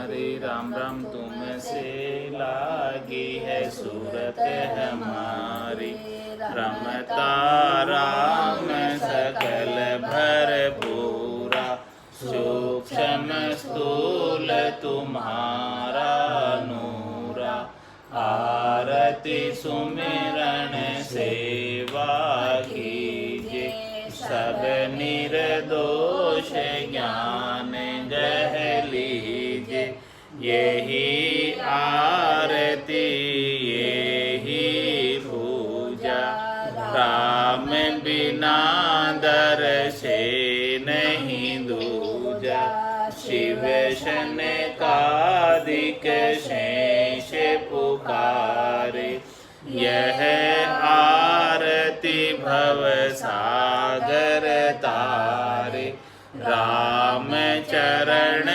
हमारी, राम राम तुमसे लागी है सूरत हमारी। रमता राम सकल भरपूरा, सूक्ष्म स्थूल तुम्हारा नूरा। आरती सुमिरन सेवा कीजे, सब निर्दोष ज्ञान गह लीजे। यही आरती यही पूजा, राम बिना दर्शे नहीं दूजा। शिव शनकादिक शेष पुकारे, यह आरती भव सागर तारे। राम चरण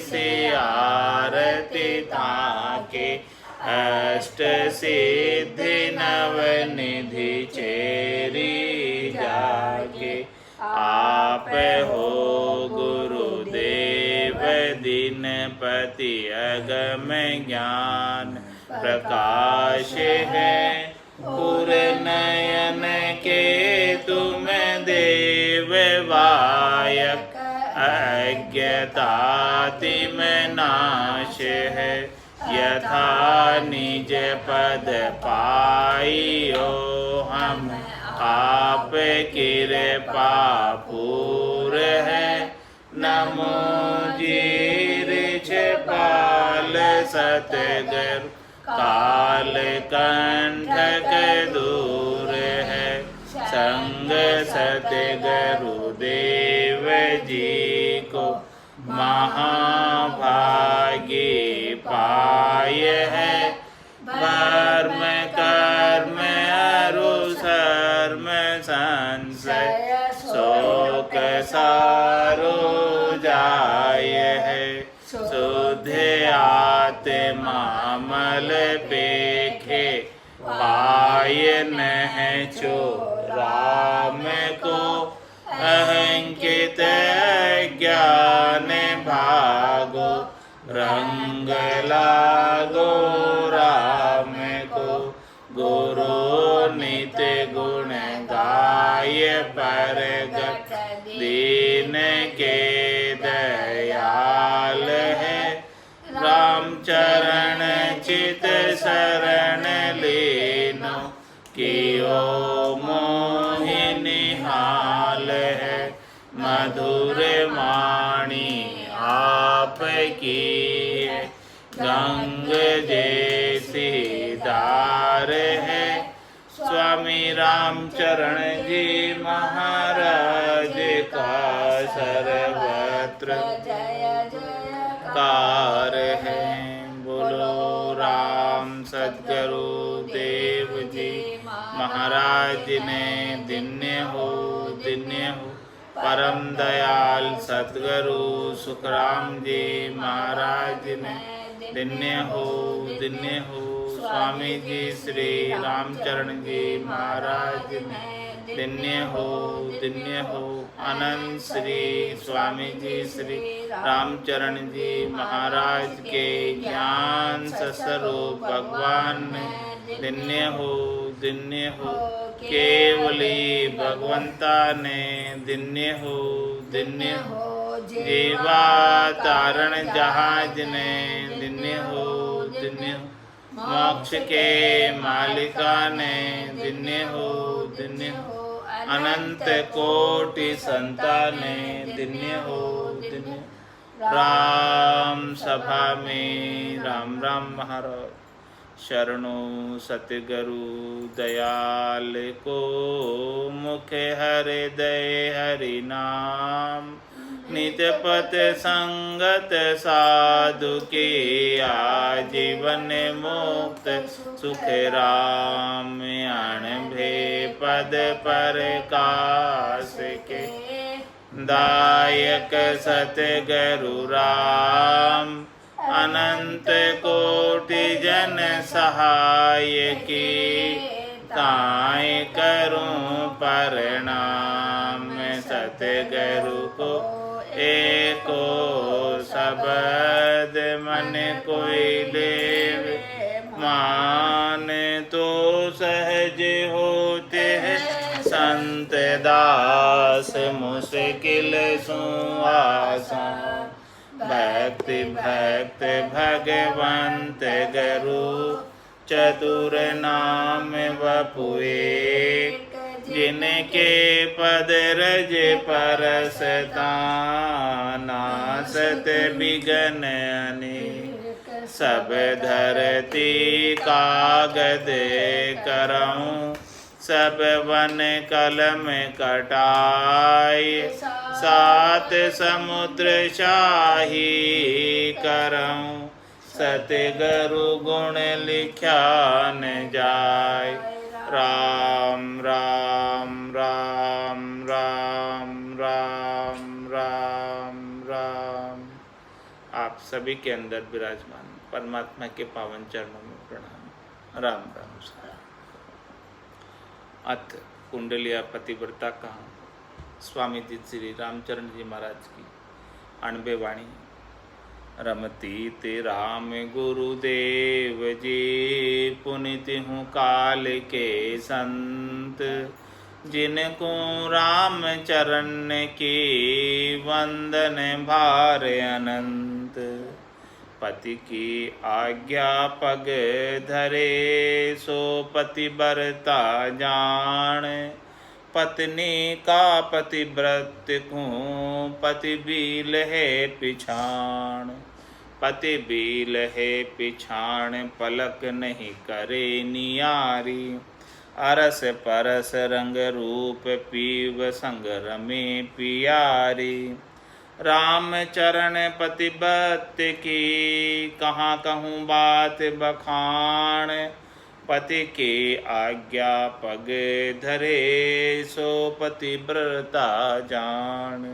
से आरती ताके, अष्ट सिद्धि नव निधि चेरी जाके। आप हो गुरुदेव दीनपति अगम ज्ञान प्रकाश है। पुर नयन के तुम देव वायक, अज्ञता तिम नाश है। यथा निज पद पाइयो हम, आप कृपा पूर है। नमो जीरिछपाल सतगुरु, काल कंठक दूर है। संग सतगुरु देव जी को, महाभागी पाय है। धर्म कर्म अरु शर्म संशय, शोक सारो जाय है। शुद्ध आत्मा मल पेखे, पाय नह चो राम को। अहंकित ज्ञान भागो, रंग लागो राम को। गुरु नित्य गुण गाय परगट, दीन के दयाल है। राम चरण चित शरण लीनो, कियो मोहिनी हाल है। मधुर वाणी आप की है, गंग जैसी धार है। स्वामी रामचरण जी महाराज का सर्वत्र कार है। बोलो राम सद्गुरु देव जी महाराज ने दिन्य हो परम दयाल सद्गुरु सुखराम जी महाराज ने दिन्य हो स्वामी जी श्री रामचरण जी महाराज ने दिन्य हो अनंत श्री स्वामी जी श्री रामचरण जी महाराज के ज्ञान स्वरूप भगवान ने दिन्य हो केवली भगवंता ने दिन्य हो जीवा तारण जहाज ने दिन्य हो मोक्ष के मालिका ने दिन्य हो अनंत कोटि संताने दिन्य हो राम सभा में राम राम महाराज शरणो सतगुरु दयाल को मुख हृदय हरि नाम नित्य पथ संगत साधु के आजीवन मुक्त सुख राम अणभे पद पर कास के दायक सतगुरु राम अनंत कोटि जन सहाय की ताय करूं प्रणाम सतगुरु को एको शब्द मन कोई देव मान तो सहज होते हैं संत दास मुश्किल सुआसा भक्ति भक्त भगवंत गुरु चतुर नाम वपुए जिनके पद रज परसता नासत बिगन अनेक सब धरती कागद करऊं सब वन कलम कटाई सात समुद्र शाही करऊं सतगुरु गुण लिख्या न जाय राम राम राम राम राम राम राम। आप सभी के अंदर विराजमान परमात्मा के पावन चरणों में प्रणाम। राम राम। अथ कुंडलिया पतिव्रता कहाँ स्वामी जी श्री रामचरण जी महाराज की 98 वाणी। रमती ते राम गुरुदेव जी पुनित हूँ काल के संत जिनको राम चरण की वंदन भार अनंत पति की आज्ञा पग धरे सो पति बरता जान पत्नी का पतिव्रत को पति बील है पिछाण पति बील है पिछाण पलक नहीं करे नियारी अरस परस रंग रूप पीव संग रमे पियारी राम चरण पतिव्रत की कहाँ कहूँ बात बखान पति के आज्ञा पग धरे सो पतिव्रता जान।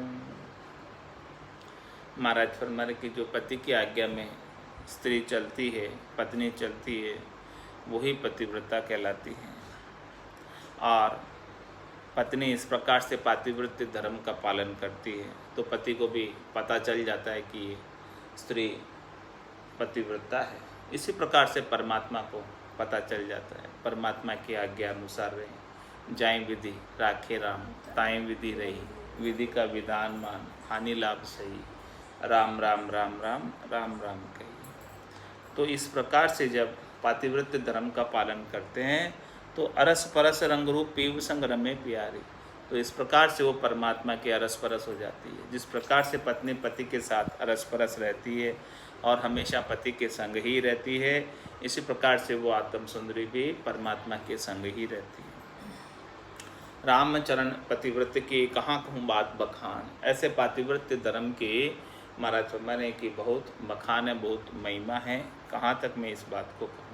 महाराज फरमाने की जो पति की आज्ञा में स्त्री चलती है पत्नी चलती है वही पतिव्रता कहलाती है। और पत्नी इस प्रकार से पातिव्रत्य धर्म का पालन करती है तो पति को भी पता चल जाता है कि ये स्त्री पतिव्रता है। इसी प्रकार से परमात्मा को पता चल जाता है परमात्मा की आज्ञा अनुसार रहे जाए विधि राखे राम ताएं विधि रही विधि का विधान मान हानि लाभ सही राम राम राम राम राम राम कही। तो इस प्रकार से जब पातिव्रत्य धर्म का पालन करते हैं तो अरस परस रंग रूप पीव संग रमे प्यारी। तो इस प्रकार से वो परमात्मा की अरस परस हो जाती है। जिस प्रकार से पत्नी पति के साथ अरस परस रहती है और हमेशा पति के संग ही रहती है इसी प्रकार से वो आत्म सुंदरी भी परमात्मा के संग ही रहती है। रामचरण पतिव्रत की कहाँ कहूँ बात बखान ऐसे पातिव्रत्य धर्म के महाराज फरमाने की बहुत बखान है बहुत महिमा है। कहाँ तक मैं इस बात को कहूँ।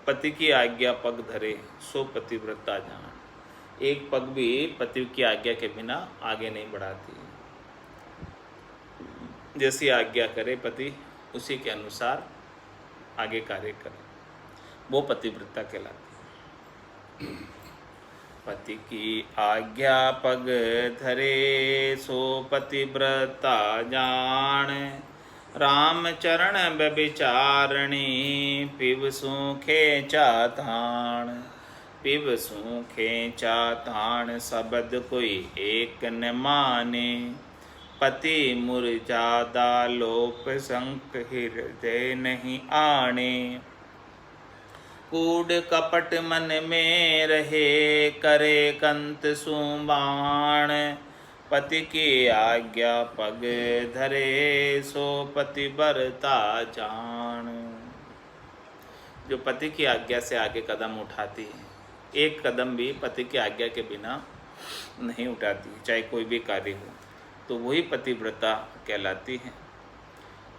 पति की आज्ञा पग धरे सो पतिव्रता जान। एक पग भी पति की आज्ञा के बिना आगे नहीं बढ़ाती। जैसी आज्ञा करे पति उसी के अनुसार आगे कार्य करे वो पतिव्रता कहलाती। पति की आज्ञा पग धरे सो पतिव्रता जान राम चरण व्यभिचारिणी पिब सूखे चाताण पिब सूखे चाताण शब्द कोई एक न माने पति मुरझादा लोप संक हृदय नहीं आने कूड़ कपट मन में रहे करे कंत सुबाण पति की आज्ञा पग धरे सो पति बरता जान। जो पति की आज्ञा से आगे कदम उठाती है एक कदम भी पति की आज्ञा के बिना नहीं उठाती चाहे कोई भी कार्य हो तो वही पतिव्रता कहलाती है।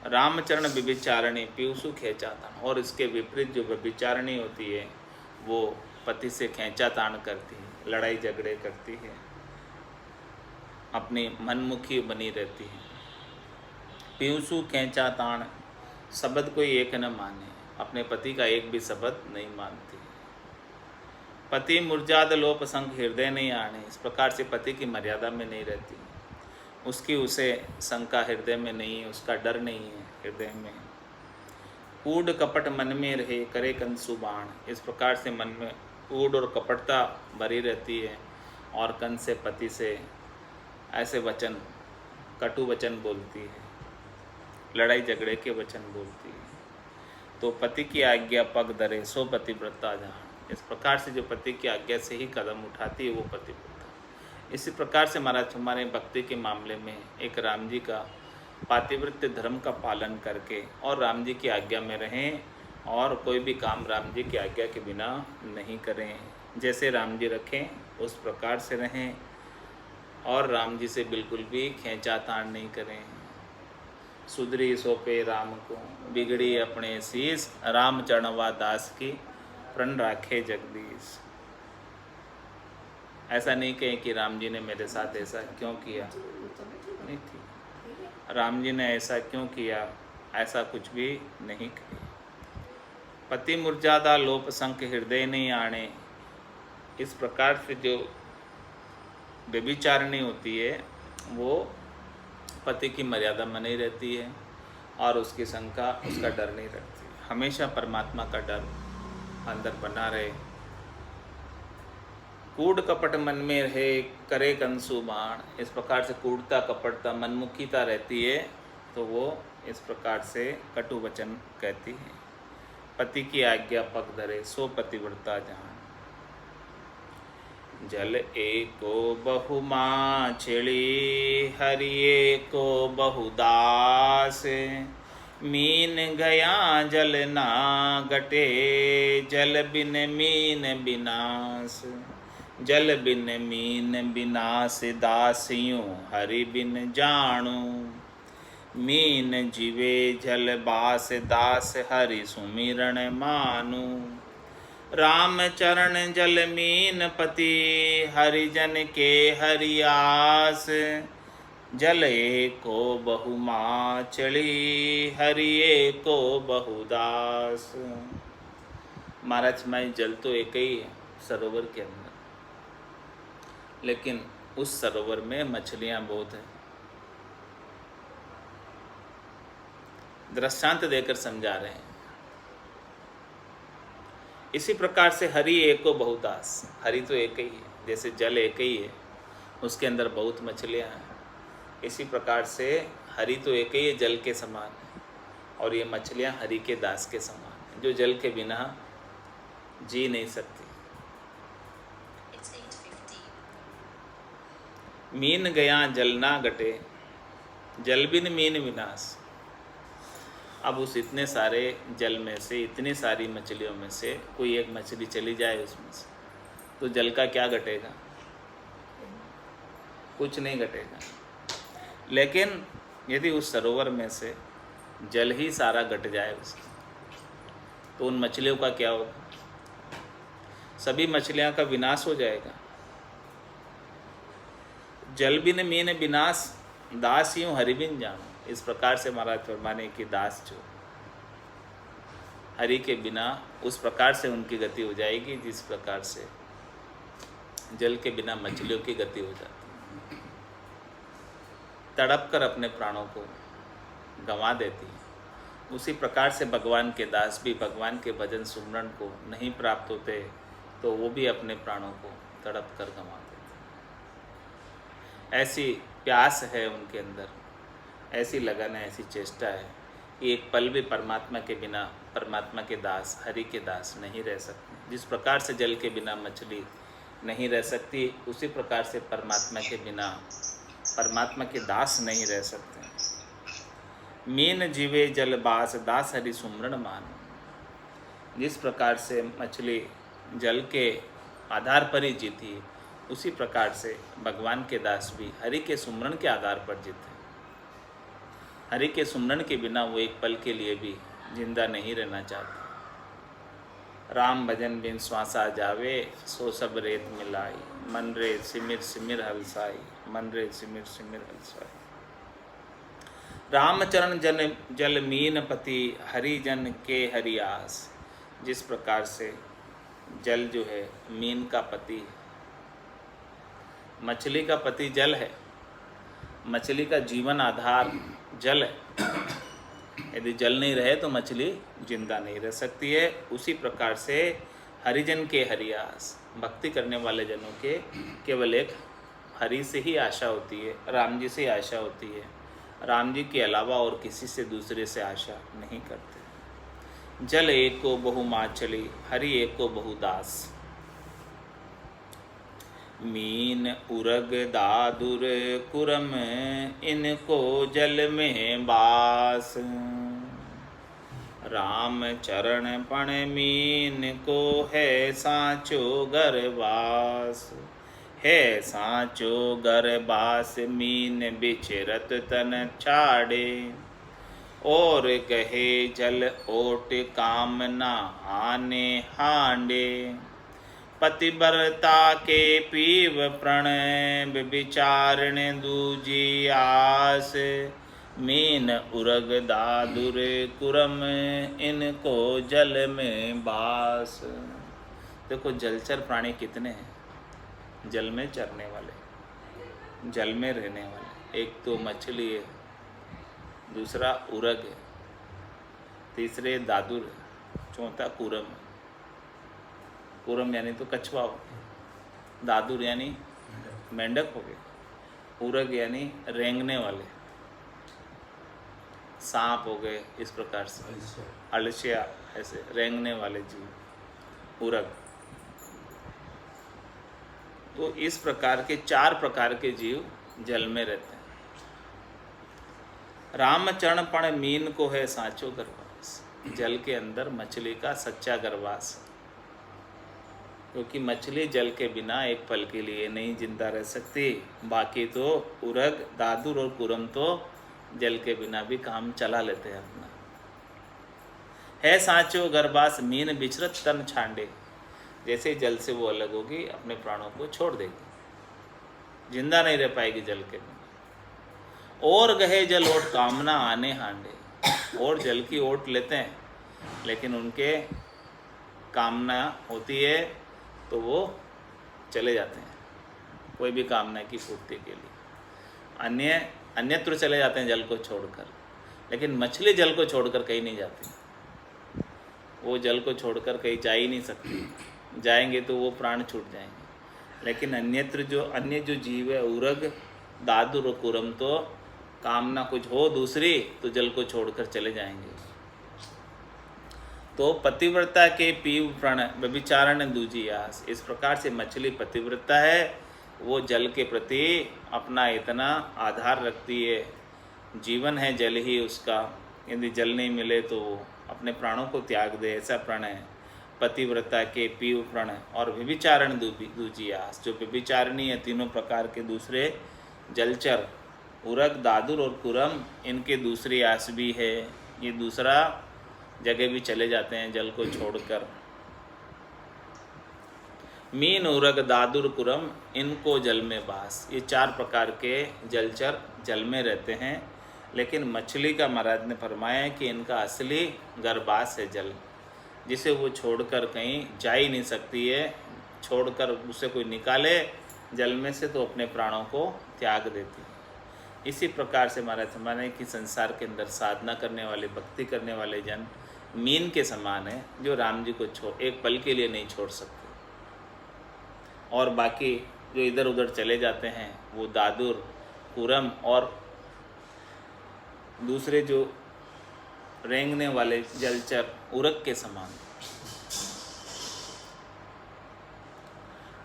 रामचरण व्यभिचारिणी पीयूषु खेचातान और इसके विपरीत जो व्यभिचारिणी होती है वो पति से खेचातान करती है लड़ाई झगड़े करती है अपनी मनमुखी बनी रहती है। पीयूषु खेचातान शब्द कोई एक न माने अपने पति का एक भी शब्द नहीं मानती। पति मुरझाद लोप संग हृदय नहीं आने इस प्रकार से पति की मर्यादा में नहीं रहती उसकी उसे शंका हृदय में नहीं है उसका डर नहीं है हृदय में। कूड़ कपट मन में रहे करे कंसु बाण, इस प्रकार से मन में कूड़ और कपटता भरी रहती है और कंस से पति से ऐसे वचन, कटु वचन बोलती है, लड़ाई झगड़े के वचन बोलती है। तो पति की आज्ञा पग धरे सो पतिव्रता जान, इस प्रकार से जो पति की आज्ञा से ही कदम उठाती है वो पतिव्रता। इसी प्रकार से महाराज हमारे भक्ति के मामले में एक राम जी का पातिव्रत्य धर्म का पालन करके और राम जी की आज्ञा में रहें और कोई भी काम राम जी की आज्ञा के बिना नहीं करें। जैसे राम जी रखें उस प्रकार से रहें और राम जी से बिल्कुल भी खींचातान नहीं करें। सुधरी सोपे राम को बिगड़ी अपने शीस, राम चरणवा दास की प्रण राखे जगदीश। ऐसा नहीं कहें कि राम जी ने मेरे साथ ऐसा क्यों किया, नहीं थी, राम जी ने ऐसा क्यों किया, ऐसा कुछ भी नहीं कहे। पति मुरझादा लोप संक हृदय नहीं आने, इस प्रकार से जो व्यभिचारिणी होती है वो पति की मर्यादा में नहीं रहती है और उसकी शंका, उसका डर नहीं रखती। हमेशा परमात्मा का डर अंदर बना रहे। कूड़ कपट मन में रहे करे कंसु बाण, इस प्रकार से कूड़ता कपटता मनमुखीता रहती है तो वो इस प्रकार से कटु वचन कहती है। पति की आज्ञा पग धरे सो पतिव्रता जान, जल एको बहु माछिड़ी हरि एको बहुदास, मीन गया जल ना गटे जल बिन मीन बिनाश, जल बिन मीन बिनाश दासियों हरि बिन जाणु, मीन जीवे जल बास दास हरि सुमिरन मानु, राम चरण जल मीन पति हरिजन के हरियास, जल एको बहु माछड़ी हरि एको बहुदास। महाराज मैं जल तो एक ही है सरोवर के अंदर, लेकिन उस सरोवर में मछलियां बहुत है। दृष्टांत देकर समझा रहे हैं। इसी प्रकार से हरि एको बहुदास, हरि तो एक ही है, जैसे जल एक ही है उसके अंदर बहुत मछलियां हैं, इसी प्रकार से हरि तो एक ही है जल के समान है और ये मछलियां हरि के दास के समान है जो जल के बिना जी नहीं सकती। मीन गया जल ना गटे जल बिन मीन विनाश। अब उस इतने सारे जल में से, इतनी सारी मछलियों में से कोई एक मछली चली जाए उसमें से तो जल का क्या घटेगा, कुछ नहीं घटेगा। लेकिन यदि उस सरोवर में से जल ही सारा घट जाए उसका तो उन मछलियों का क्या होगा, सभी मछलियां का विनाश हो जाएगा। जल बिन मीन विनाश दास यूं हरि बिन जानो, इस प्रकार से महाराज फरमाने की दास जो हरि के बिना उस प्रकार से उनकी गति हो जाएगी जिस प्रकार से जल के बिना मछलियों की गति हो जाती है, तड़प कर अपने प्राणों को गंवा देती है। उसी प्रकार से भगवान के दास भी भगवान के भजन सुमरण को नहीं प्राप्त होते तो वो भी अपने प्राणों को तड़प कर गंवा देते। ऐसी प्यास है उनके अंदर, ऐसी लगन है, ऐसी चेष्टा है कि एक पल भी परमात्मा के बिना परमात्मा के दास हरि के दास नहीं रह सकते। जिस प्रकार से जल के बिना मछली नहीं रह सकती उसी प्रकार से परमात्मा के बिना परमात्मा के दास नहीं रह सकते। मीन जीवे जल बास दास हरि सुमरण मान, जिस प्रकार से मछली जल के आधार पर ही जीती उसी प्रकार से भगवान के दास भी हरि के सुमरण के आधार पर जीते। हरि के सुमरण के बिना वो एक पल के लिए भी जिंदा नहीं रहना चाहते। राम भजन बिन श्वासा जावे सो सब रेत मिलाई, मन रे सिमिर सिमिर हलसाई, मन रे सिमिर सिमिर हलसाई। रामचरण जन जल मीन पति हरि जन के हरियास, जिस प्रकार से जल जो है मीन का पति है, मछली का पति जल है, मछली का जीवन आधार जल है। यदि जल नहीं रहे तो मछली जिंदा नहीं रह सकती है। उसी प्रकार से हरिजन के हरियास, भक्ति करने वाले जनों के केवल एक हरि से ही आशा होती है, राम जी से ही आशा होती है। राम जी के अलावा और किसी से दूसरे से आशा नहीं करते। जल एक को बहु माचली, हरि एक को बहु दास। मीन उरग दादुर कुरम, इनको जल में बास। राम चरण पण मीन को, है सांचो गरबास। है सांचो गरबास, मीन बिचरत तन छाड़े। और गहे जल ओट, कामना आने हांडे। पतिव्रता के पीव प्रण, विचारण दूजी आस। मीन उरग दादुर कुरम, इनको जल में बास। देखो जलचर प्राणी कितने हैं, जल में चरने वाले, जल में रहने वाले। एक तो मछली है, दूसरा उरग है, तीसरे दादुर है, चौथा कुरम है। कुरम यानी तो कछुआ हो गया, दादुर यानी मेंढक हो गए, उरग यानी रेंगने वाले सांप हो गए। इस प्रकार से अलसिया, ऐसे रेंगने वाले जीव उरग। तो इस प्रकार के 4 प्रकार के जीव जल में रहते हैं। रामचरण पण मीन को, है सांचो गर्भास। जल के अंदर मछली का सच्चा गर्भास, क्योंकि मछली जल के बिना एक पल के लिए नहीं जिंदा रह सकती। बाकी तो उरग, दादुर और कुरम तो जल के बिना भी काम चला लेते हैं अपना। है सांचो गर्भास, मीन बिचरत तन छांडे। जैसे जल से वो अलग होगी, अपने प्राणों को छोड़ देगी, जिंदा नहीं रह पाएगी जल के बिना। और गहे जल ओट, कामना आने हांडे। और जल की ओट लेते हैं, लेकिन उनके कामना होती है तो वो चले जाते हैं कोई भी कामना की पूर्ति के लिए। अन्यत्र चले जाते हैं जल को छोड़कर, लेकिन मछली जल को छोड़कर कहीं नहीं जाती। वो जल को छोड़कर कहीं जा ही नहीं सकती, जाएंगे तो वो प्राण छूट जाएंगे। लेकिन अन्य जो जीव है, उरग, दादुर और कुरम, तो कामना कुछ हो दूसरी तो जल को छोड़कर चले जाएंगे। तो पतिव्रता के पीव प्रण, व्यभिचारण दूजी आस। इस प्रकार से मछली पतिव्रता है, वो जल के प्रति अपना इतना आधार रखती है, जीवन है जल ही उसका। यदि जल नहीं मिले तो वो अपने प्राणों को त्याग दे, ऐसा प्रण है। पतिव्रता के पीव प्रण और व्यभिचारण दूजी आस। जो व्यभिचारणी है, तीनों प्रकार के दूसरे जलचर, उरग, दादुर और कुरम, इनके दूसरी आस भी है। ये दूसरा जगह भी चले जाते हैं जल को छोड़कर। मीन, उरग, दादुर, कुरम, इनको जल में बास। ये 4 प्रकार के जलचर जल में रहते हैं, लेकिन मछली का महाराज ने फरमाया है कि इनका असली गर्भास है जल, जिसे वो छोड़कर कहीं जा ही नहीं सकती है। छोड़कर उसे कोई निकाले जल में से तो अपने प्राणों को त्याग देती है। इसी प्रकार से महाराज फरमाने कि संसार के अंदर साधना करने वाले, भक्ति करने वाले जन मीन के समान है, जो राम जी को एक पल के लिए नहीं छोड़ सकते। और बाकी जो इधर उधर चले जाते हैं वो दादुर, कुरम और दूसरे जो रेंगने वाले जलचर उरग के समान।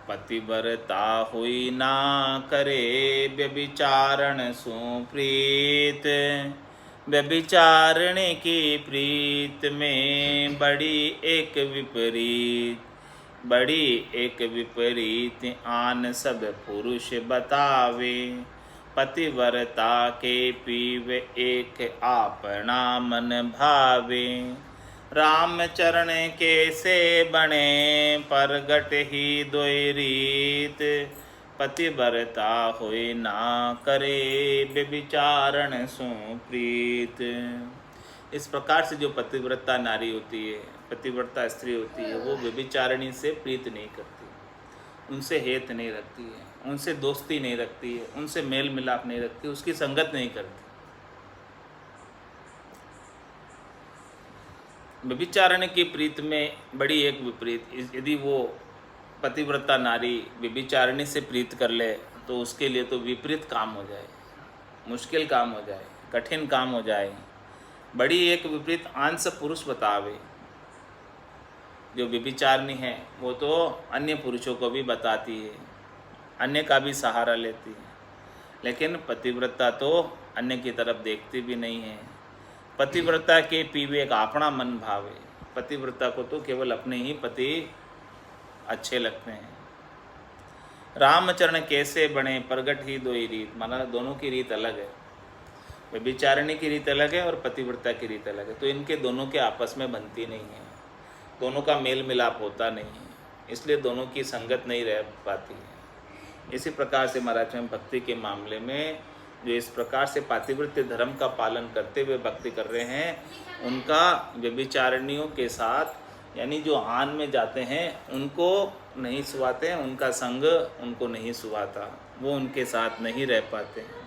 पतिव्रता हुई ना करे, व्यभिचारण सुप्रीत। व्यभिचारणे की प्रीत में बड़ी एक विपरीत। बड़ी एक विपरीत आन सब पुरुष बतावे। पतिव्रता के पीव एक आपना मन भावे। राम चरण के से बने परगट ही दोय रीत। पतिव्रता होय ना करे, व्यभिचारण सो प्रीत। इस प्रकार से जो पतिव्रता नारी होती है, पतिव्रता स्त्री होती है, वो व्यभिचारिणी से प्रीत नहीं करती, उनसे हेत नहीं रखती है, उनसे दोस्ती नहीं रखती है, उनसे मेल मिलाप नहीं रखती, उसकी संगत नहीं करती। व्यभिचारण की प्रीत में बड़ी एक विपरीत, यदि वो पतिव्रता नारी व्यभिचारिणी से प्रीत कर ले तो उसके लिए तो विपरीत काम हो जाए, मुश्किल काम हो जाए, कठिन काम हो जाए। बड़ी एक विपरीत आंश पुरुष बतावे। जो व्यभिचारिणी है वो तो अन्य पुरुषों को भी बताती है, अन्य का भी सहारा लेती है, लेकिन पतिव्रता तो अन्य की तरफ देखती भी नहीं है। पतिव्रता के पीवे एक अपना मन भावे। पतिव्रता को तो केवल अपने ही पति अच्छे लगते हैं। रामचरण कैसे बने प्रगट ही दो ही रीत, माना दोनों की रीत अलग है। व्यभिचारिणी की रीत अलग है और पतिव्रता की रीत अलग है, तो इनके दोनों के आपस में बनती नहीं है, दोनों का मेल मिलाप होता नहीं है, इसलिए दोनों की संगत नहीं रह पाती है। इसी प्रकार से महाराज में भक्ति के मामले में जो इस प्रकार से पातिव्रत्य धर्म का पालन करते हुए भक्ति कर रहे हैं, उनका व्यभिचारिणियों के साथ यानी जो आन में जाते हैं उनको नहीं सुहाते हैं, उनका संग उनको नहीं सुहाता, वो उनके साथ नहीं रह पाते हैं।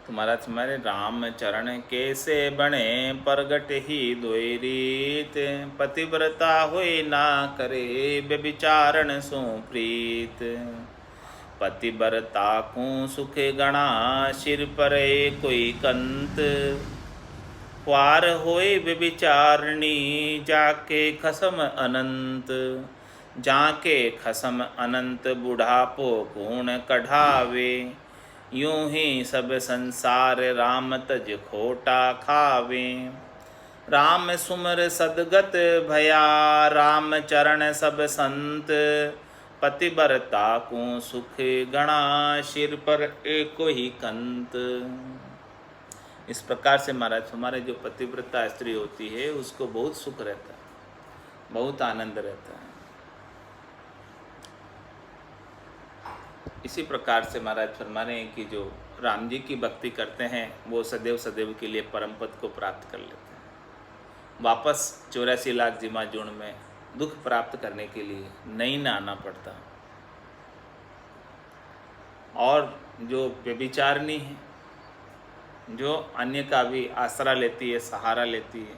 तुम्हारा तुम्हारे राम चरण कैसे बने प्रगट ही दोई रीत, पतिव्रता होई ना करे व्यभिचारण सो प्रीत। पतिव्रता को सुख गणा सिर पर कोई कंत, क्वार होए व्यभिचारिणी जाके खसम अनंत। जाके खसम अनंत बुढ़ापो गुण कढ़ावे, यूं ही सब संसार राम तज खोटा खावे। राम सुमर सदगत भया राम चरण सब संत, पतिव्रता को सुख गणा सिर पर एको ही कंत। इस प्रकार से महाराज हमारे जो पतिव्रता स्त्री होती है उसको बहुत सुख रहता है, बहुत आनंद रहता है। इसी प्रकार से महाराज फरमा रहे हैं कि जो राम जी की भक्ति करते हैं वो सदैव सदैव के लिए परम पद को प्राप्त कर लेते हैं। वापस 84 लाख जिमा जुण में दुख प्राप्त करने के लिए नहीं ना आना पड़ता। और जो व्यभिचारिणी है, जो अन्य का भी आसरा लेती है, सहारा लेती है,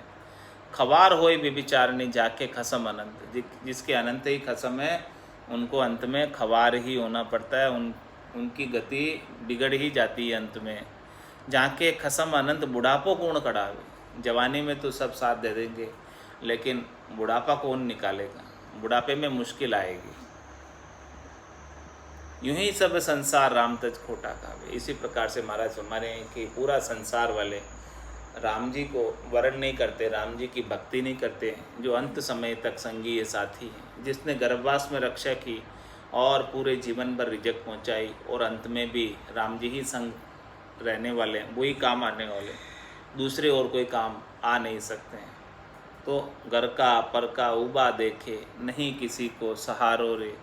खवार होए व्यभिचारिणी जाके खसम अनंत, जिसके अनंत ही खसम है उनको अंत में खवार ही होना पड़ता है, उनकी गति बिगड़ ही जाती है अंत में। जाके खसम अनंत बुढ़ापो कौन कढ़ावे। जवानी में तो सब साथ दे देंगे, लेकिन बुढ़ापा कौन निकालेगा, बुढ़ापे में मुश्किल आएगी। यूं ही सब संसार राम तज खोटा खावे। इसी प्रकार से महाराज हमारे हैं कि पूरा संसार वाले राम जी को वरण नहीं करते, राम जी की भक्ति नहीं करते, जो अंत समय तक संगी साथी है, जिसने गर्भवास में रक्षा की और पूरे जीवन भर रिजक पहुंचाई और अंत में भी राम जी ही संग रहने वाले हैं, वही काम आने वाले, दूसरे और कोई काम आ नहीं सकते हैं। तो घर का पर का उबा देखे नहीं किसी को सहारो रे,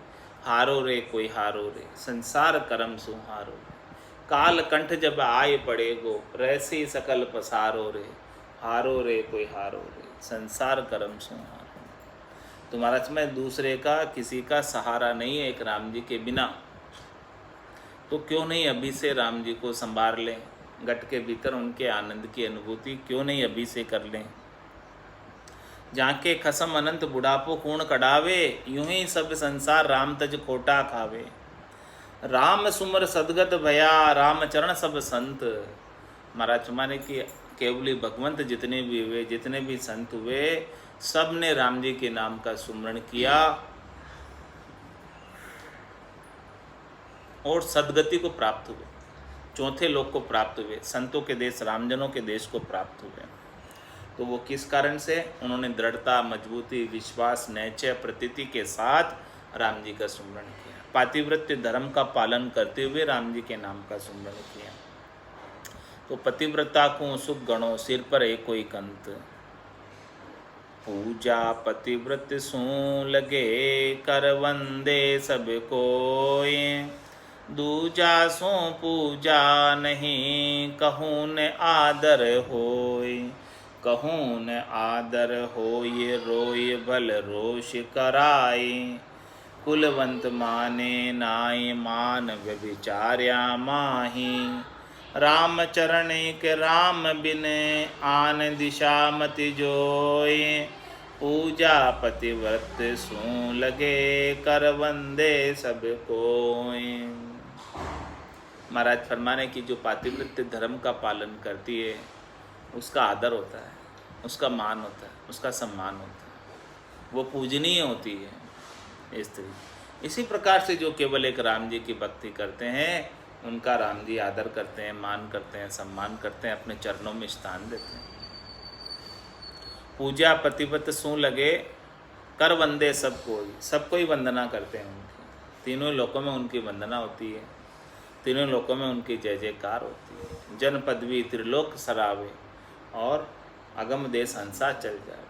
हारो रे कोई हारो रे संसार करम सुहारो रे। काल कंठ जब आए पड़ेगो रहसी सकल पसारो रे, हारो रे कोई हारो रे संसार करम सुहारो। तुम्हारा समय दूसरे का किसी का सहारा नहीं है एक राम जी के बिना, तो क्यों नहीं अभी से राम जी को संभाल लें, घट के भीतर उनके आनंद की अनुभूति क्यों नहीं अभी से कर लें। जाके खसम अनंत बुढ़ापो कूण कढ़ावे, यूं ही सब संसार राम तज खोटा खावे। राम सुमर सदगत भया राम चरण सब संत। महाराज माने कि केवली भगवंत जितने भी हुए, जितने भी संत हुए, सब ने राम जी के नाम का सुमरण किया और सदगति को प्राप्त हुए, चौथे लोक को प्राप्त हुए, संतों के देश रामजनों के देश को प्राप्त हुए। तो वो किस कारण से? उन्होंने दृढ़ता, मजबूती, विश्वास, नैचय, प्रतीति के साथ राम जी का सुमरण किया, पातिव्रत्य धर्म का पालन करते हुए राम जी के नाम का सुमरण किया। तो पतिव्रता को सुख गणों सिर पर एक कोई कंत, पूजा पतिव्रत सू लगे कर वंदे सब कोय। दूजा सो पूजा नहीं कहूँ न आदर होय, कहूँ न आदर होय रोय भल रोष कराय। कुलवंत माने नाय मान व्यभिचार्या माही। राम चरण के राम बिन आन दिशा मति जोय। पूजा पतिव्रत सू लगे कर वंदे सब कोय। महाराज फरमाने की जो पातिव्रत्य धर्म का पालन करती है उसका आदर होता है, उसका मान होता है, उसका सम्मान होता है, वो पूजनीय होती है स्त्री। इसी प्रकार से जो केवल एक राम जी की भक्ति करते हैं उनका राम जी आदर करते हैं, मान करते हैं, सम्मान करते हैं, अपने चरणों में स्थान देते हैं। पूजा पतिव्रत सू लगे कर वंदे सबको ही वंदना करते हैं उनकी। तीनों लोकों में उनकी वंदना होती है, तीनों लोकों में उनकी जय जयकार होती है। जन पदवी त्रिलोक सरावे और अगम देश हंसा चल जाए।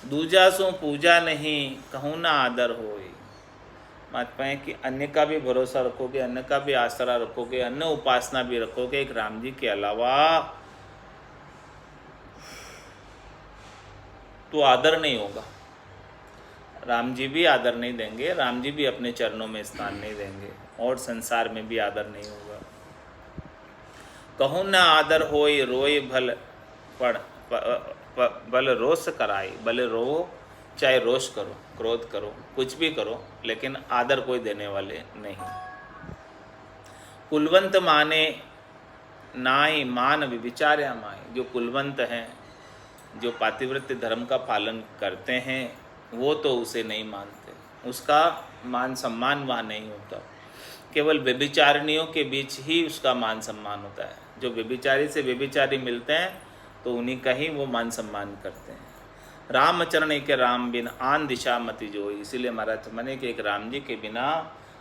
दूजा सो पूजा नहीं कहूँ ना आदर होए। मान पाए कि अन्य का भी भरोसा रखोगे, अन्य का भी आसरा रखोगे, अन्य उपासना भी रखोगे एक राम जी के अलावा, तो आदर नहीं होगा। राम जी भी आदर नहीं देंगे, राम जी भी अपने चरणों में स्थान नहीं देंगे और संसार में भी आदर नहीं होगा। कहूँ न आदर होय रोय भल बल रोष कराए। भले रो, चाहे रोष करो, क्रोध करो, कुछ भी करो, लेकिन आदर कोई देने वाले नहीं। कुलवंत माने नाय मान विचार्या माय। जो कुलवंत हैं, जो पातिव्रत्य धर्म का पालन करते हैं, वो तो उसे नहीं मानते, उसका मान सम्मान वहाँ नहीं होता। केवल व्यभिचारिणियों के बीच ही उसका मान सम्मान होता है। जो व्यभिचारी से व्यभिचारी मिलते हैं तो उन्हीं का ही वो मान सम्मान करते हैं। रामचरण के राम बिन आन दिशा मति जो। इसीलिए महाराज माने कि एक राम जी के बिना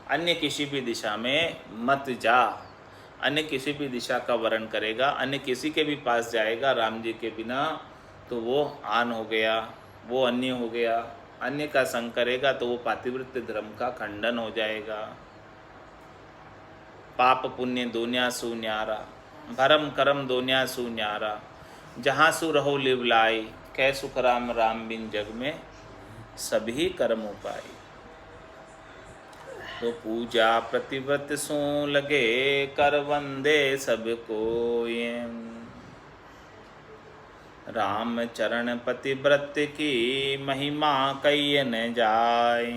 अन्य किसी भी दिशा में मत जा। अन्य किसी भी दिशा का वर्ण करेगा, अन्य किसी के भी पास जाएगा राम जी के बिना, तो वो आन हो गया, वो अन्य हो गया। अन्य का संग करेगा तो वो पातिव्रत्य धर्म का खंडन हो जाएगा। पाप पुण्य दोन्या सु न्यारा, भरम करम दोन्या सु न्यारा। जहाँ सु रहो लिव लाई, कै सुख राम राम बिन जग में सभी कर्म उपाय। तो पूजा प्रतिव्रत सो लगे कर वंदे सब कोय। राम चरण पतिव्रत की महिमा कही न जाय।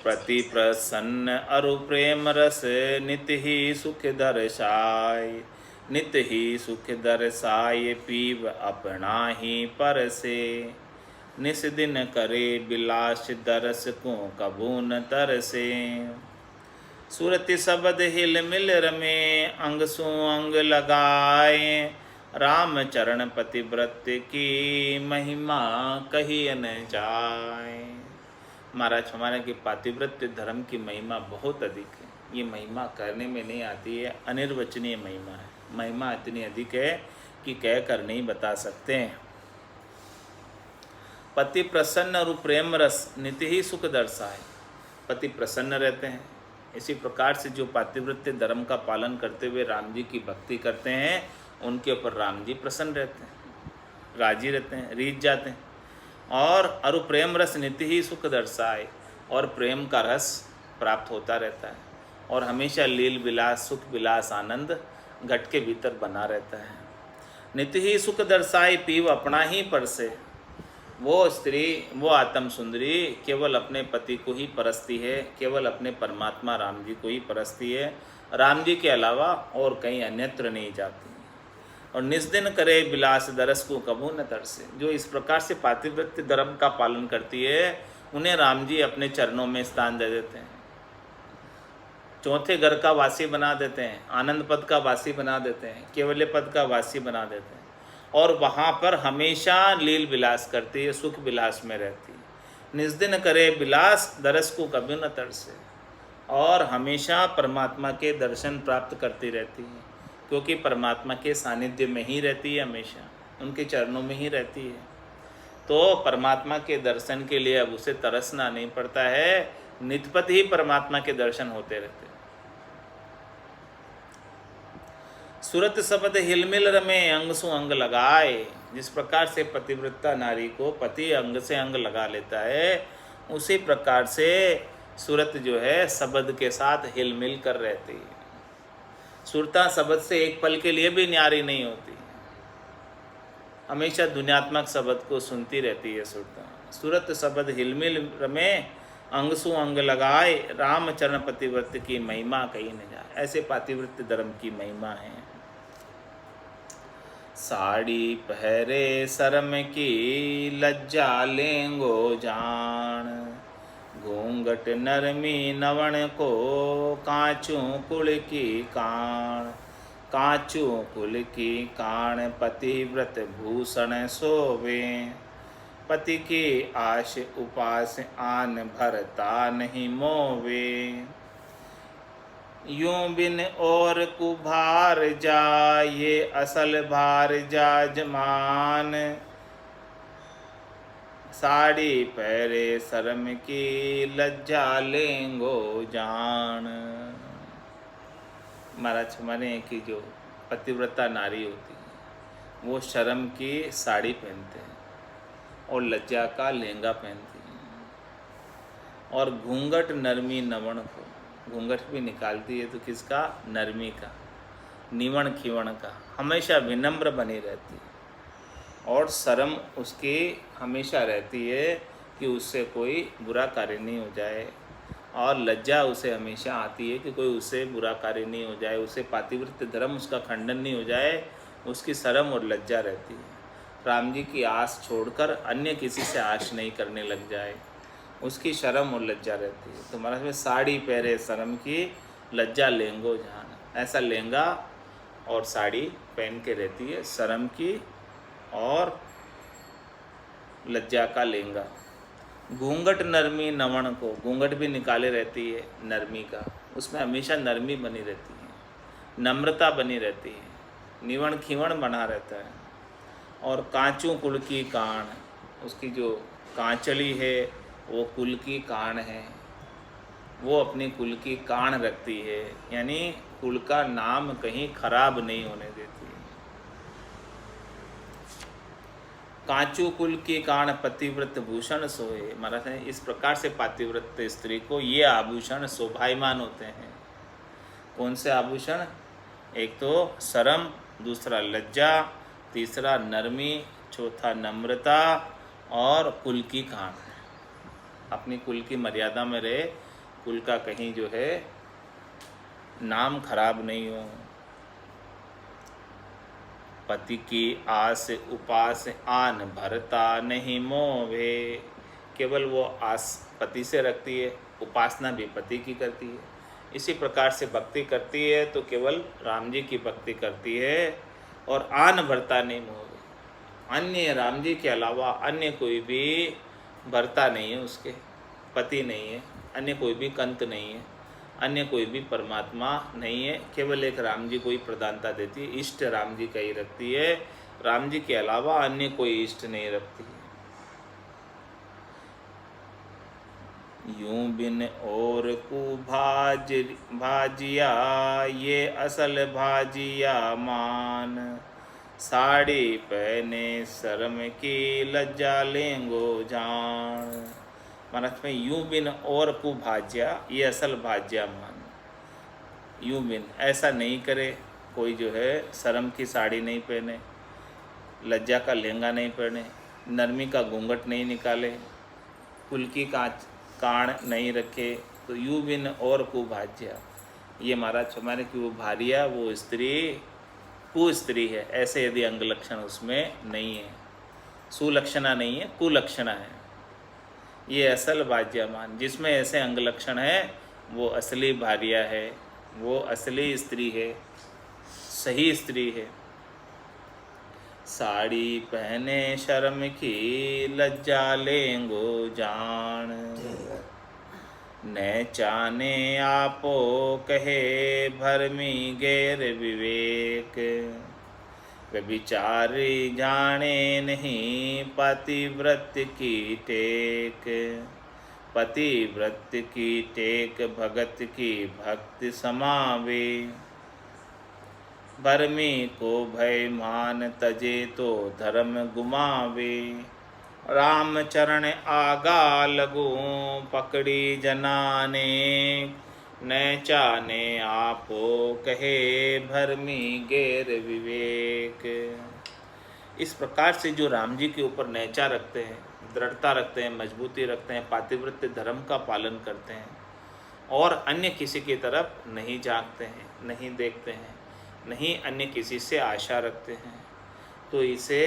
प्रति प्रसन्न अरु प्रेम रस नित ही सुख दर्शाय। नित ही सुख दर्शाय पीव अपना ही परसे। निस दिन करे बिलास दरस को कबू न तरसे। सुरति शब्द हिल मिल रमे अंग सु अंग लगाए। राम चरण पतिव्रत की महिमा कही न जाए। महाराज हमारे की पातिव्रत्य धर्म की महिमा बहुत अधिक है। ये महिमा करने में नहीं आती है, अनिर्वचनीय महिमा है। महिमा इतनी अधिक है कि कह कर नहीं बता सकते हैं। पति प्रसन्न और प्रेम रस नित्य ही सुख दर्शाए। पति प्रसन्न रहते हैं, इसी प्रकार से जो पातिव्रत्य धर्म का पालन करते हुए राम जी की भक्ति करते हैं उनके ऊपर राम जी प्रसन्न रहते हैं, राजी रहते हैं, रीझ जाते हैं। और अरु प्रेम रस नित्य ही सुख दर्शाए, और प्रेम का रस प्राप्त होता रहता है और हमेशा लील विलास सुख विलास आनंद घट के भीतर बना रहता है। नित्य ही सुख दर्शाए पीव अपना ही परसे। वो स्त्री, वो आत्म सुंदरी केवल अपने पति को ही परसती है, केवल अपने परमात्मा राम जी को ही परसती है, राम जी के अलावा और कहीं अन्यत्र नहीं जाती। और निस्दिन करे बिलास दरस को कबू न तरसे। जो इस प्रकार से पातिव्रत्य धर्म का पालन करती है उन्हें राम जी अपने चरणों में स्थान दे देते हैं, चौथे घर का वासी बना देते हैं, आनंद पद का वासी बना देते हैं, केवल्य पद का वासी बना देते हैं, और वहाँ पर हमेशा लील विलास करती है, सुख विलास में रहती है। निस्दिन करे बिलास दरस को कभी न तरसे, और हमेशा परमात्मा के दर्शन प्राप्त करती रहती है, क्योंकि परमात्मा के सानिध्य में ही रहती है, हमेशा उनके चरणों में ही रहती है। तो परमात्मा के दर्शन के लिए अब उसे तरसना नहीं पड़ता है, नित्यपत ही परमात्मा के दर्शन होते रहते हैं। सूरत शब्द हिलमिल रमे अंग सु अंग लगाए। जिस प्रकार से पतिव्रता नारी को पति अंग से अंग लगा लेता है, उसी प्रकार से सूरत जो है शब्द के साथ हिलमिल कर रहती है। सुरता शब्द से एक पल के लिए भी न्यारी नहीं होती, हमेशा दुनियात्मक शब्द को सुनती रहती है सुरता। सूरत शब्द हिलमिल रमे अंग सु अंग लगाए, रामचरण पतिव्रत की महिमा कही न जाए। ऐसे पतिव्रत धर्म की महिमा है। साड़ी पहरे शर्म की लज्जा लेंगो जान, घूंघट नरमी नवण को कांचू कुल की कान। कांचू कुल की कान पतिव्रत भूषण शोभे, पति की आश उपास आन भरता नहीं मोवे। यूं बिन और कुभार जा ये असल भार जा जमान, साड़ी पहरे शर्म की लज्जा लेंगो जान। महाराज माने कि जो पतिव्रता नारी होती है वो शर्म की साड़ी पहनते हैं और लज्जा का लहंगा पहनती है, और घूंघट नरमी नवण को, घूंघट भी निकालती है तो किसका? नरमी का, निवण खिवण का, हमेशा विनम्र बनी रहती है। और शर्म उसकी हमेशा रहती है कि उससे कोई बुरा कार्य नहीं हो जाए, और लज्जा उसे हमेशा आती है कि कोई उससे बुरा कार्य नहीं हो जाए, उसे पातिव्रत्य धर्म उसका खंडन नहीं हो जाए, उसकी शर्म और लज्जा रहती है। राम जी की आस छोड़कर अन्य किसी से आश नहीं करने लग जाए, उसकी शर्म और लज्जा रहती है। तो महाराज में साड़ी पहरे शर्म की लज्जा लेंगो जान, ऐसा लहंगा और साड़ी पहन के रहती है, शर्म की और लज्जा का लहंगा। घूंघट नरमी नवण को, घूंघट भी निकाले रहती है नरमी का, उसमें हमेशा नरमी बनी रहती है, नम्रता बनी रहती है, निवण खिवण बना रहता है। और कांचू कुल की कान, उसकी जो कांचली है वो कुल की कान है, वो अपनी कुल की कान रखती है, यानी कुल का नाम कहीं खराब नहीं होने देती है। कांचू कुल की कान पतिव्रत भूषण सोए। महाराज ने इस प्रकार से पातिव्रत स्त्री को ये आभूषण शोभायमान होते हैं। कौन से आभूषण? एक तो शर्म, दूसरा लज्जा, तीसरा नरमी, चौथा नम्रता और कुल की कान। अपनी कुल की मर्यादा में रहे, कुल का कहीं जो है नाम खराब नहीं हो। पति की आस उपास आन भरता नहीं मोहे, केवल वो आस पति से रखती है, उपासना भी पति की करती है। इसी प्रकार से भक्ति करती है तो केवल राम जी की भक्ति करती है, और आन भरता नहीं मोहे, अन्य राम जी के अलावा अन्य कोई भी भरता नहीं है, उसके पति नहीं है, अन्य कोई भी कंत नहीं है, अन्य कोई भी परमात्मा नहीं है, केवल एक राम जी को ही प्रधानता देती है, इष्ट राम जी का ही रखती है, राम जी के अलावा अन्य कोई इष्ट नहीं रखती है। यूं बिन और को भाजिया ये असल भाजिया मान, साड़ी पहने शर्म की लज्जा लेंगो जान। महाराज में यूं बिन और को भाज्या ये असल भाज्या मान, यूं बिन ऐसा नहीं करे कोई जो है शर्म की साड़ी नहीं पहने, लज्जा का लहंगा नहीं पहने, नरमी का घूंघट नहीं निकाले, कुल की कान नहीं रखे, तो यूं बिन और को भाज्या, ये महाराज हमारे कि वो भारिया, वो स्त्री कुस्त्री है, ऐसे यदि अंग लक्षण उसमें नहीं है, सुलक्षणा नहीं है, कुलक्षणा है, ये असल भाज्यमान, जिसमें ऐसे अंग लक्षण है वो असली भारिया है, वो असली स्त्री है, सही स्त्री है। साड़ी पहने शर्म की लज्जा लेंगो जान, न चाने आपो कहे भरमी गैर विवेक, व्यभिचारी जाने नहीं पतिव्रत की टेक, पतिव्रत की टेक भगत की भक्ति समावे। भरमी को भय मान तजे तो धर्म गुमावे। राम चरण आगा लगू पकड़ी जनाने, न चाने आपो कहे भरमी गैर विवेक। इस प्रकार से जो राम जी के ऊपर नैचा रखते हैं, दृढ़ता रखते हैं, मजबूती रखते हैं, पातिव्रत्य धर्म का पालन करते हैं और अन्य किसी की तरफ नहीं झांकते हैं, नहीं देखते हैं, नहीं अन्य किसी से आशा रखते हैं, तो इसे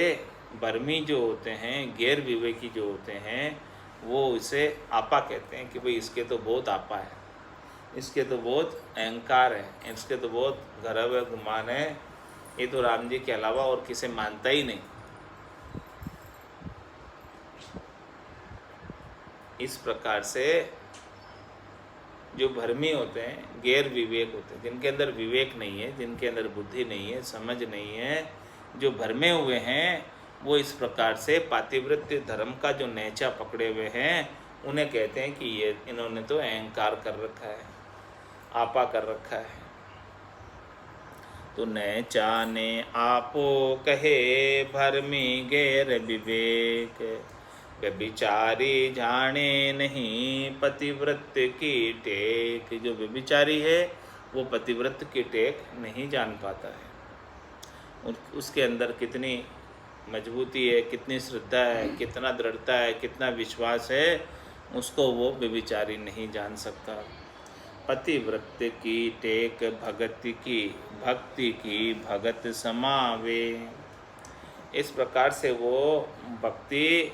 बर्मी जो होते हैं, गैर विवेकी जो होते हैं, वो इसे आपा कहते हैं कि भाई इसके तो बहुत आपा है, इसके तो बहुत अहंकार है, इसके तो बहुत गर्व है, गुमान है, ये तो राम जी के अलावा और किसे मानता ही नहीं। इस प्रकार से जो भरमी होते हैं, गैर विवेक होते हैं, जिनके अंदर विवेक नहीं है, जिनके अंदर बुद्धि नहीं है, समझ नहीं है, जो भरमे हुए हैं, वो इस प्रकार से पातिव्रत्य धर्म का जो नैचा पकड़े हुए हैं, उन्हें कहते हैं कि ये इन्होंने तो अहंकार कर रखा है, आपा कर रखा है। तो नैचा ने आपो कहे भरमी गैर विवेक, व्यभिचारी जाने नहीं पतिव्रत्य की टेक। जो व्यभिचारी है वो पतिव्रत्य की टेक नहीं जान पाता है, उसके अंदर कितनी मजबूती है, कितनी श्रद्धा है, कितना दृढ़ता है, कितना विश्वास है, उसको वो व्यभिचारी नहीं जान सकता। पतिव्रत्य की टेक भक्ति की भगत समावे। इस प्रकार से वो भक्ति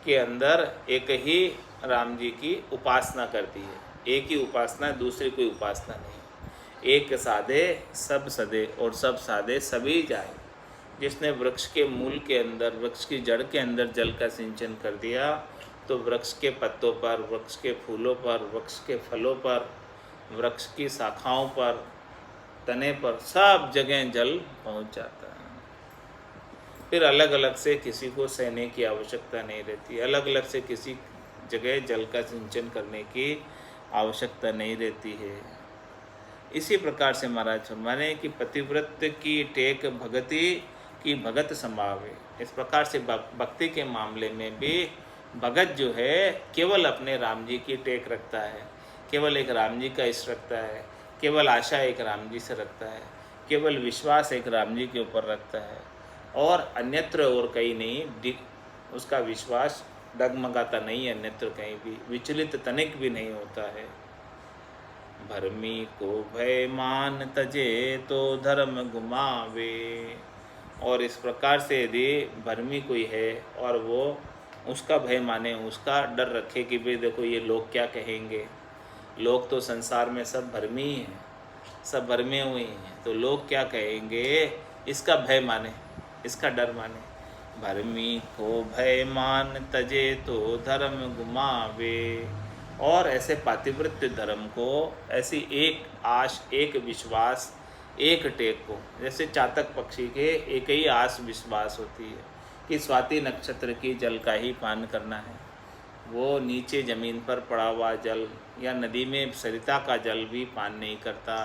के अंदर एक ही राम जी की उपासना करती है। एक ही उपासना, दूसरी कोई उपासना नहीं। एक साधे सब सदे और सब साधे सभी जाए। जिसने वृक्ष के मूल के अंदर, वृक्ष की जड़ के अंदर जल का सिंचन कर दिया, तो वृक्ष के पत्तों पर, वृक्ष के फूलों पर, वृक्ष के फलों पर, वृक्ष की शाखाओं पर, तने पर, सब जगह जल पहुंच जाता है। फिर अलग अलग से किसी को सहने की आवश्यकता नहीं रहती, अलग अलग से किसी जगह जल का सिंचन करने की आवश्यकता नहीं रहती है। इसी प्रकार से महाराज फरमाने कि पतिव्रत्य की टेक भगति की भगत संभावे। इस प्रकार से भक्ति के मामले में भी भगत जो है केवल अपने राम जी की टेक रखता है, केवल एक राम जी का इष्ट रखता है, केवल आशा एक राम जी से रखता है, केवल विश्वास एक राम जी के ऊपर रखता है और अन्यत्र और कहीं नहीं। उसका विश्वास डगमगाता नहीं है, अन्यत्र कहीं भी विचलित तनिक भी नहीं होता है। भरमी को भय मान तजे तो धर्म गुमावे। और इस प्रकार से यदि भरमी कोई है और वो उसका भय माने, उसका डर रखे कि भाई देखो ये लोग क्या कहेंगे, लोग तो संसार में सब भरमी ही हैं, सब भरमे हुए हैं, तो लोग क्या कहेंगे, इसका भय माने, इसका डर माने। भरमी को भय मान तजे तो धर्म गुमावे। और ऐसे पातिव्रत्य धर्म को, ऐसी एक आश, एक विश्वास, एक टेक को, जैसे चातक पक्षी के एक ही आस विश्वास होती है कि स्वाति नक्षत्र की जल का ही पान करना है। वो नीचे ज़मीन पर पड़ा हुआ जल या नदी में सरिता का जल भी पान नहीं करता,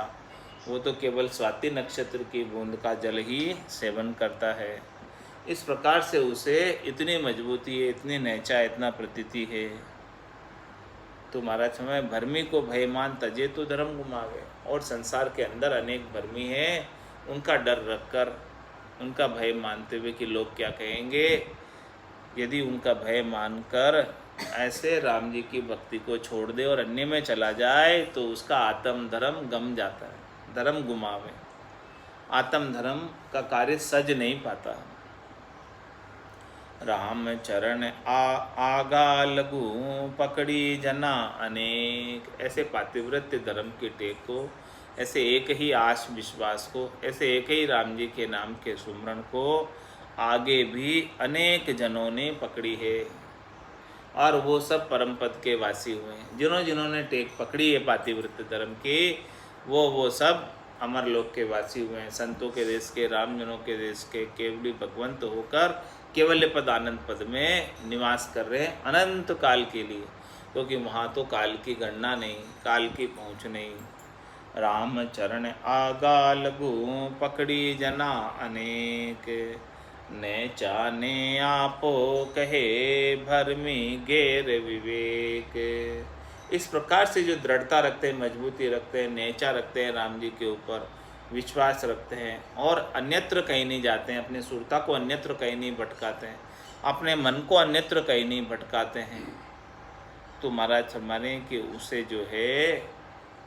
वो तो केवल स्वाति नक्षत्र की बूंद का जल ही सेवन करता है। इस प्रकार से उसे इतनी मजबूती है, इतनी नैचा, इतना प्रतीति है। तो महाराज समय भरमी को भय मान तजे तो धर्म गुमावे। और संसार के अंदर अनेक भरमी हैं, उनका डर रखकर, उनका भय मानते हुए कि लोग क्या कहेंगे, यदि उनका भय मानकर ऐसे राम जी की भक्ति को छोड़ दे और अन्य में चला जाए तो उसका आत्म धर्म गम जाता है, धर्म गुमावे। आत्म धर्म का कार्य सज नहीं पाता। राम चरण आगा लगू पकड़ी जना अनेक। ऐसे पातिव्रत्य धर्म के टेक को, ऐसे एक ही आश विश्वास को, ऐसे एक ही राम जी के नाम के सुमरण को आगे भी अनेक जनों ने पकड़ी है और वो सब परम पद के वासी हुए हैं। जिन्होंने टेक पकड़ी है पातिव्रत्य धर्म की, वो सब अमर लोक के वासी हुए हैं। संतों के देश के, रामजनों के देश के केवली भगवंत होकर केवल्य पद आनंद पद में निवास कर रहे हैं अनंत काल के लिए, क्योंकि वहाँ तो काल की गणना नहीं, काल की पहुँच नहीं। राम चरण आगा लगू पकड़ी जना अनेक, नेचा ने आपो कहे भरमी गेर विवेक। इस प्रकार से जो दृढ़ता रखते हैं, मजबूती रखते हैं, नेचा रखते हैं, राम जी के ऊपर विश्वास रखते हैं और अन्यत्र कहीं नहीं जाते हैं, अपनी सुरता को अन्यत्र कहीं नहीं भटकाते हैं, अपने मन को अन्यत्र कहीं नहीं भटकाते हैं, तो महाराज फरमाने कि उसे जो है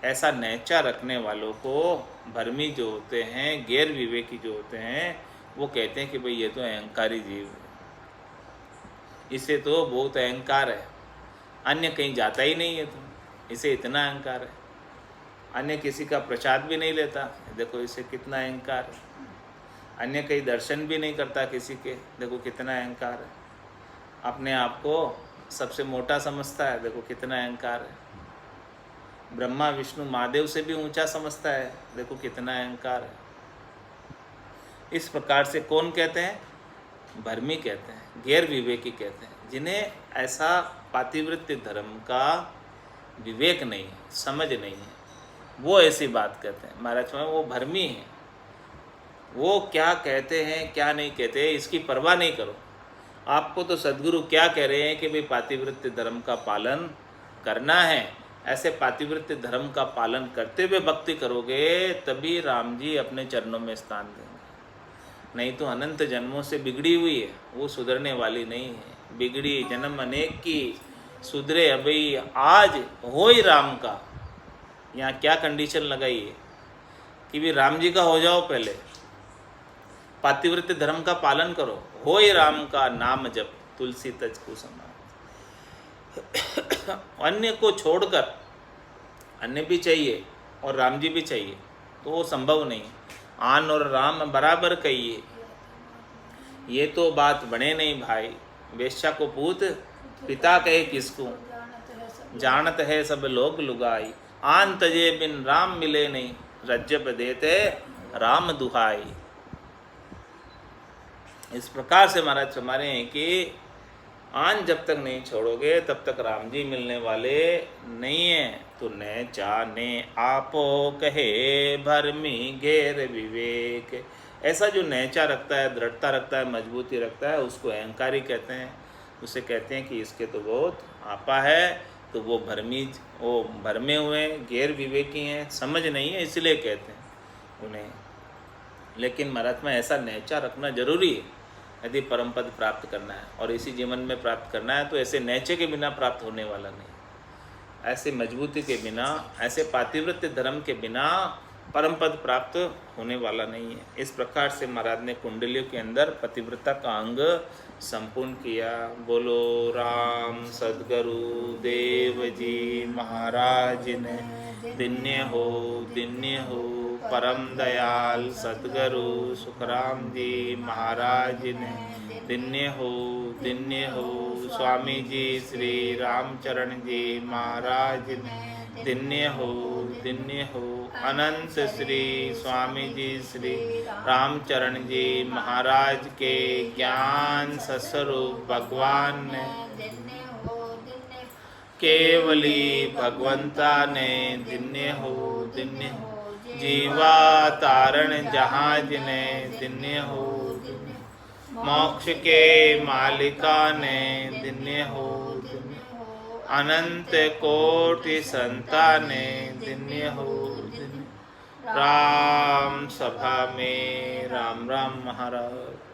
ऐसा नेचा रखने वालों को भरमी जो होते हैं, गैर विवेकी जो होते हैं, वो कहते हैं कि भाई ये तो अहंकारी जीव है, इसे तो बहुत अहंकार है, अन्य कहीं जाता ही नहीं है, तो इसे इतना अहंकार है, अन्य किसी का प्रसाद भी नहीं लेता, देखो इसे कितना अहंकार है, अन्य कहीं दर्शन भी नहीं करता किसी के, देखो कितना अहंकार है, अपने आप को सबसे मोटा समझता है, देखो कितना अहंकार है, ब्रह्मा विष्णु महादेव से भी ऊंचा समझता है, देखो कितना अहंकार है। इस प्रकार से कौन कहते हैं? भरमी कहते हैं, गैर विवेकी कहते हैं, जिन्हें ऐसा पातिव्रत्य धर्म का विवेक नहीं है, समझ नहीं है, वो ऐसी बात कहते हैं। महाराज वो भरमी है, वो क्या कहते हैं क्या नहीं कहते इसकी परवाह नहीं करो। आपको तो सद्गुरु क्या कह रहे हैं कि भाई पातिव्रत्य धर्म का पालन करना है, ऐसे पातिव्रत्य धर्म का पालन करते हुए भक्ति करोगे तभी राम जी अपने चरणों में स्थान देंगे, नहीं तो अनंत जन्मों से बिगड़ी हुई है, वो सुधरने वाली नहीं है। बिगड़ी जन्म अनेक की, सुधरे अभी आज हो ही राम का। यहाँ क्या कंडीशन लगाई है कि भी राम जी का हो जाओ, पहले पातिव्रत्य धर्म का पालन करो, हो ही राम का नाम जप तुलसी तज को समान। अन्य को छोड़कर, अन्य भी चाहिए और राम जी भी चाहिए, तो वो संभव नहीं। आन और राम बराबर कहिए, ये तो बात बने नहीं भाई। वेश्या को पूत पिता कहे किसको, जानत है सब लोग लुगाई। आन तजे बिन राम मिले नहीं, रज्जब देते राम दुहाई। इस प्रकार से महाराज फरमाने हैं कि आन जब तक नहीं छोड़ोगे तब तक राम जी मिलने वाले नहीं हैं। तो न जाने आपो कहे भरमी गैर विवेक। ऐसा जो नैचा रखता है, दृढ़ता रखता है, मजबूती रखता है, उसको अहंकारी कहते हैं। उसे कहते हैं कि इसके तो बहुत आपा है, तो वो भरमे हुए गैर विवेकी हैं, समझ नहीं है, इसलिए कहते हैं उन्हें। लेकिन महाराज में ऐसा नैचा रखना जरूरी है यदि परम पद प्राप्त करना है, और इसी जीवन में प्राप्त करना है। तो ऐसे नैचे के बिना प्राप्त होने वाला नहीं, ऐसे मजबूती के बिना, ऐसे पातिव्रत्य धर्म के बिना परम पद प्राप्त होने वाला नहीं है। इस प्रकार से महाराज ने कुंडलियों के अंदर पतिव्रता का अंग संपूर्ण किया। बोलो राम सद्गुरु देव जी महाराज ने दिन्य हो परम दयाल सद्गुरु सुखराम जी महाराज ने दिन्य हो स्वामी जी श्री रामचरण जी महाराज ने दिन्य हो अनंत श्री स्वामी जी श्री रामचरण जी महाराज के ज्ञान स्वरूप भगवान ने केवली भगवंता ने दिन्य हो जीवा तारण जहाज ने दिन्य हो मोक्ष के मालिका ने दिन्य हो अनंत कोटि संता ने दिन्य हो। राम सभा में राम राम महाराज।